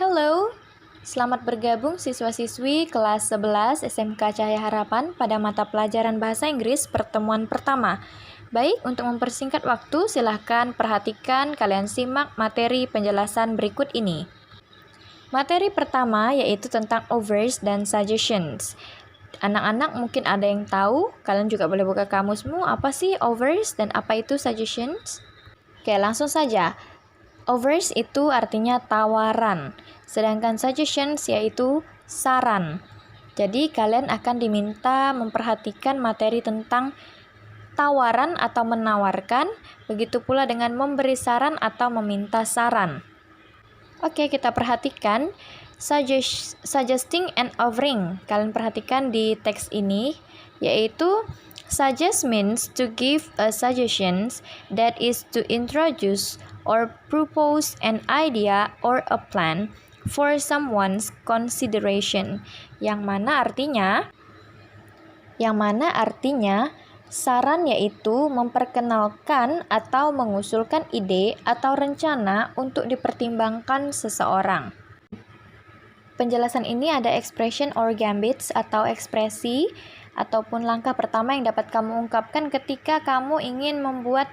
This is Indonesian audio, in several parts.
Halo, selamat bergabung siswa-siswi kelas 11 SMK Cahaya Harapan pada mata pelajaran Bahasa Inggris pertemuan pertama. Baik, untuk mempersingkat waktu, silahkan perhatikan kalian simak materi penjelasan berikut ini. Materi pertama yaitu tentang overs dan suggestions. Anak-anak mungkin ada yang tahu, kalian juga boleh buka kamusmu, apa sih overs dan apa itu suggestions? Oke, langsung saja. Offers itu artinya tawaran, sedangkan suggestions yaitu saran. Jadi kalian akan diminta memperhatikan materi tentang tawaran atau menawarkan, begitu pula dengan memberi saran atau meminta saran. Oke, kita perhatikan suggesting and offering. Kalian perhatikan di teks ini, yaitu suggest means to give a suggestions, that is to introduce or propose an idea or a plan for someone's consideration. Yang mana artinya saran yaitu memperkenalkan atau mengusulkan ide atau rencana untuk dipertimbangkan seseorang. Penjelasan ini ada expression or gambits atau ekspresi ataupun langkah pertama yang dapat kamu ungkapkan ketika kamu ingin membuat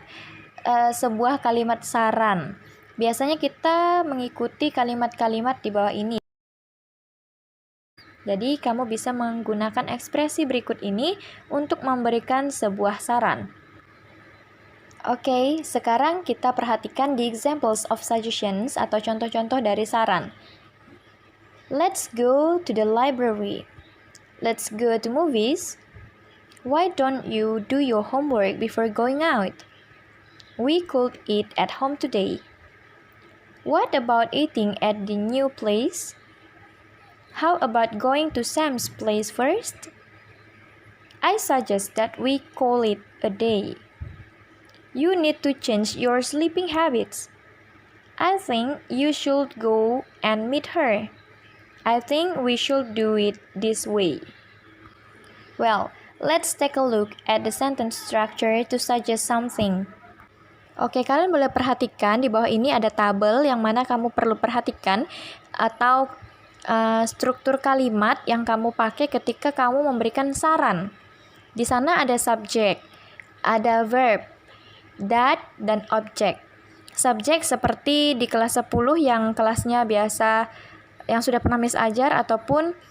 sebuah kalimat saran. Biasanya kita mengikuti kalimat-kalimat di bawah ini. Jadi kamu bisa menggunakan ekspresi berikut ini untuk memberikan sebuah saran. Oke, sekarang kita perhatikan the examples of suggestions atau contoh-contoh dari saran. Let's go to the library. Let's go to movies. Why don't you do your homework before going out? We could eat at home today. What about eating at the new place? How about going to Sam's place first? I suggest that we call it a day. You need to change your sleeping habits. I think you should go and meet her. I think we should do it this way. Well, let's take a look at the sentence structure to suggest something. Oke, kalian boleh perhatikan di bawah ini ada tabel yang mana kamu perlu perhatikan atau struktur kalimat yang kamu pakai ketika kamu memberikan saran. Di sana ada subjek, ada verb, that, dan objek. Subjek seperti di kelas 10 yang kelasnya biasa, yang sudah pernah Miss ajar, ataupun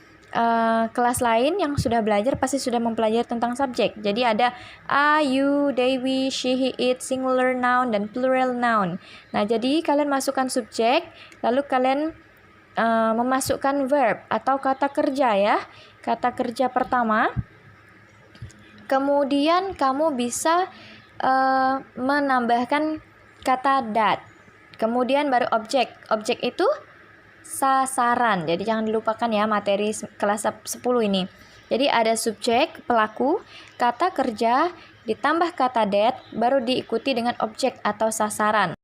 kelas lain yang sudah belajar pasti sudah mempelajari tentang subjek. Jadi ada I, you, they, we, she, he, it, singular noun, dan plural noun. Nah, jadi kalian masukkan subjek, lalu kalian memasukkan verb atau kata kerja ya. Kata kerja pertama. Kemudian kamu bisa menambahkan kata that. Kemudian baru objek. Objek itu sasaran. Jadi jangan dilupakan ya materi kelas 10 ini. Jadi ada subjek, pelaku, kata kerja, ditambah kata that, baru diikuti dengan objek atau sasaran.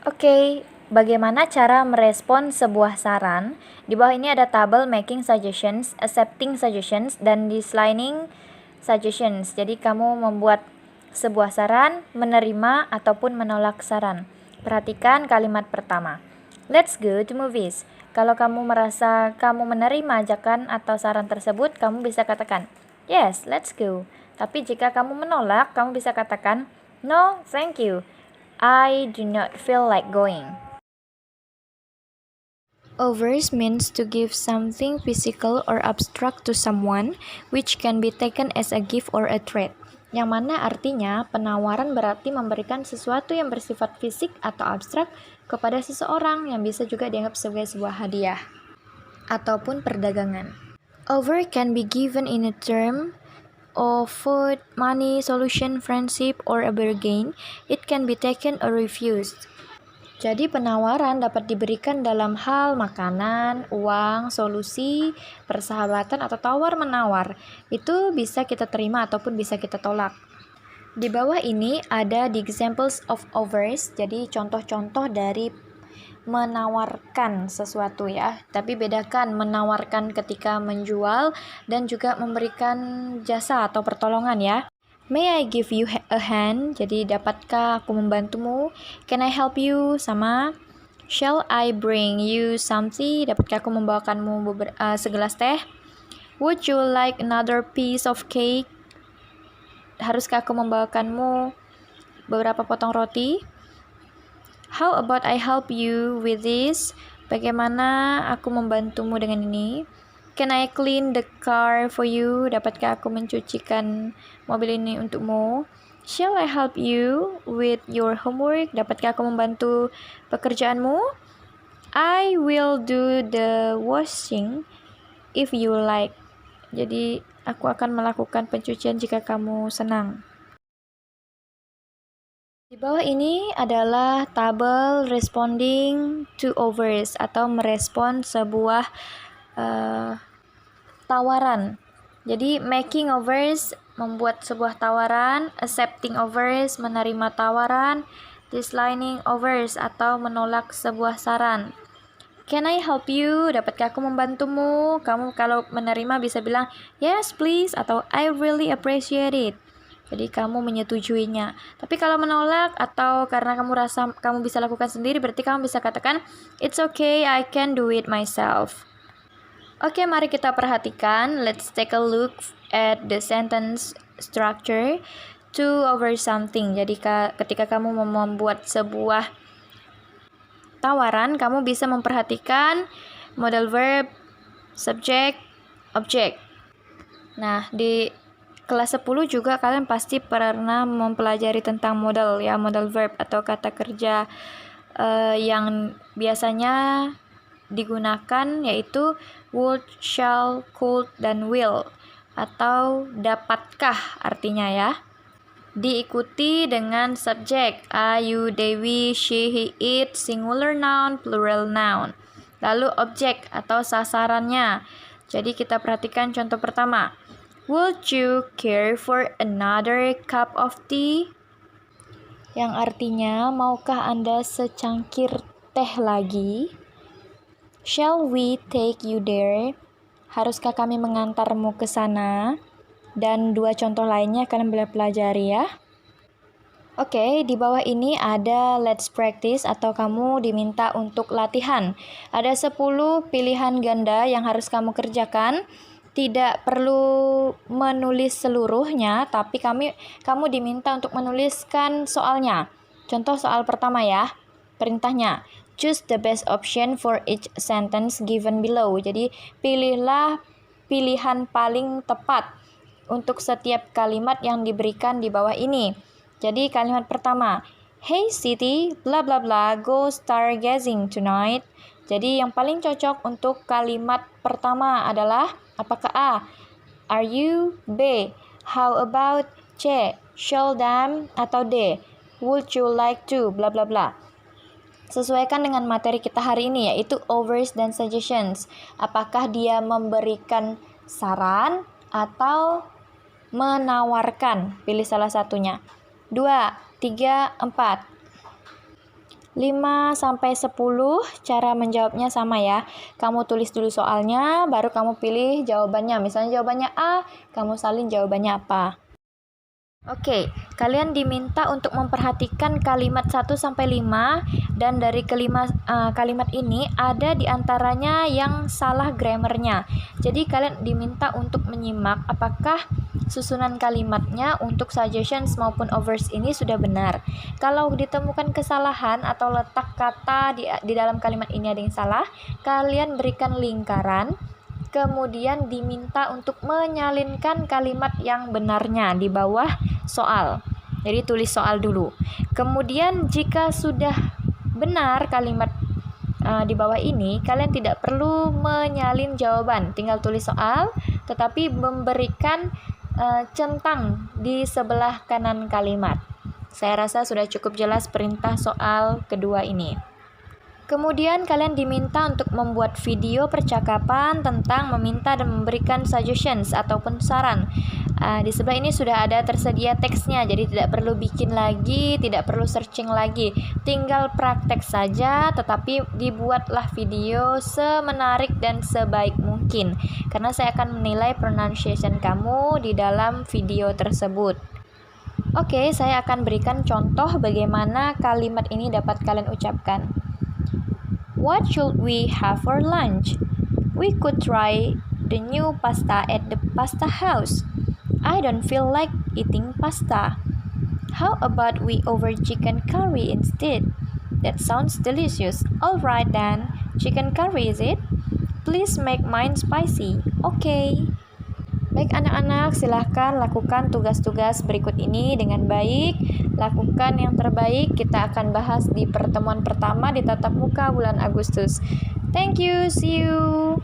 Oke, bagaimana cara merespon sebuah saran? Di bawah ini ada tabel making suggestions, accepting suggestions, dan declining suggestions. Jadi kamu membuat sebuah saran, menerima ataupun menolak saran. Perhatikan kalimat pertama. Let's go to movies. Kalau kamu merasa kamu menerima ajakan atau saran tersebut, kamu bisa katakan, yes, let's go. Tapi jika kamu menolak, kamu bisa katakan, no, thank you. I do not feel like going. Offers means to give something physical or abstract to someone, which can be taken as a gift or a trade. Yang mana artinya penawaran berarti memberikan sesuatu yang bersifat fisik atau abstrak kepada seseorang yang bisa juga dianggap sebagai sebuah hadiah ataupun perdagangan. Offer can be given in a term of food, money, solution, friendship, or a bargain. It can be taken or refused. Jadi penawaran dapat diberikan dalam hal makanan, uang, solusi, persahabatan, atau tawar-menawar. Itu bisa kita terima ataupun bisa kita tolak. Di bawah ini ada the examples of offers, jadi contoh-contoh dari menawarkan sesuatu ya. Tapi bedakan menawarkan ketika menjual dan juga memberikan jasa atau pertolongan ya. May I give you a hand? Jadi dapatkah aku membantumu? Can I help you? Sama Shall I bring you something? Dapatkah aku membawakanmu segelas teh? Would you like another piece of cake? Haruskah aku membawakanmu beberapa potong roti? How about I help you with this? Bagaimana aku membantumu dengan ini? Can I clean the car for you? Dapatkah aku mencucikan mobil ini untukmu? Shall I help you with your homework? Dapatkah aku membantu pekerjaanmu? I will do the washing if you like. Jadi, aku akan melakukan pencucian jika kamu senang. Di bawah ini adalah tabel responding to offers atau merespon sebuah tawaran. Jadi making offers membuat sebuah tawaran, accepting offers menerima tawaran, declining offers atau menolak sebuah saran. Can I help you? Dapatkah aku membantumu? Kamu kalau menerima bisa bilang yes please atau I really appreciate it. Jadi kamu menyetujuinya. Tapi kalau menolak atau karena kamu rasa kamu bisa lakukan sendiri, berarti kamu bisa katakan it's okay, I can do it myself. Oke, mari kita perhatikan. Let's take a look at the sentence structure. To over something. Jadi ketika kamu membuat sebuah tawaran, kamu bisa memperhatikan modal verb, subject, object. Nah, di kelas 10 juga kalian pasti pernah mempelajari tentang modal ya, modal verb atau kata kerja yang biasanya digunakan yaitu would, shall, could, dan will atau dapatkah artinya ya. Diikuti dengan subjek I, you, Dewi, she, he, it, singular noun, plural noun. Lalu objek atau sasarannya. Jadi kita perhatikan contoh pertama. Would you care for another cup of tea? Yang artinya, maukah Anda secangkir teh lagi? Shall we take you there? Haruskah kami mengantarmu ke sana? Dan dua contoh lainnya kalian boleh pelajari ya. Oke, di bawah ini ada let's practice atau kamu diminta untuk latihan. Ada 10 pilihan ganda yang harus kamu kerjakan. Tidak perlu menulis seluruhnya, tapi kamu diminta untuk menuliskan soalnya. Contoh soal pertama ya, perintahnya. Choose the best option for each sentence given below. Jadi, pilihlah pilihan paling tepat untuk setiap kalimat yang diberikan di bawah ini. Jadi, kalimat pertama. Hey Siti, bla bla bla, go stargazing tonight. Jadi, yang paling cocok untuk kalimat pertama adalah apakah A? Are you? B. How about? C. Shall them? Atau D. Would you like to? Bla bla bla. Sesuaikan dengan materi kita hari ini yaitu offers dan suggestions. Apakah dia memberikan saran atau menawarkan? Pilih salah satunya. 2, 3, 4. 5 sampai 10 cara menjawabnya sama ya. Kamu tulis dulu soalnya, baru kamu pilih jawabannya. Misalnya jawabannya A, kamu salin jawabannya apa. Oke, kalian diminta untuk memperhatikan kalimat 1 sampai 5 dan dari kalimat ini ada di antaranya yang salah grammarnya. Jadi kalian diminta untuk menyimak apakah susunan kalimatnya untuk suggestions maupun offers ini sudah benar. Kalau ditemukan kesalahan atau letak kata di dalam kalimat ini ada yang salah, kalian berikan lingkaran. Kemudian diminta untuk menyalinkan kalimat yang benarnya di bawah soal. Jadi tulis soal dulu. Kemudian jika sudah benar kalimat di bawah ini, kalian tidak perlu menyalin jawaban. Tinggal tulis soal, tetapi memberikan centang di sebelah kanan kalimat. Saya rasa sudah cukup jelas perintah soal kedua ini. Kemudian kalian diminta untuk membuat video percakapan tentang meminta dan memberikan suggestions ataupun saran. Di sebelah ini sudah ada tersedia teksnya, jadi tidak perlu bikin lagi, tidak perlu searching lagi. Tinggal praktek saja, tetapi dibuatlah video semenarik dan sebaik mungkin. Karena saya akan menilai pronunciation kamu di dalam video tersebut. Oke, saya akan berikan contoh bagaimana kalimat ini dapat kalian ucapkan. What should we have for lunch? We could try the new pasta at the pasta house. I don't feel like eating pasta. How about we order chicken curry instead? That sounds delicious. Alright then, chicken curry is it? Please make mine spicy. Okay. Baik anak-anak, silahkan lakukan tugas-tugas berikut ini dengan baik. Lakukan yang terbaik, kita akan bahas di pertemuan pertama di tatap muka bulan Agustus. Thank you, see you.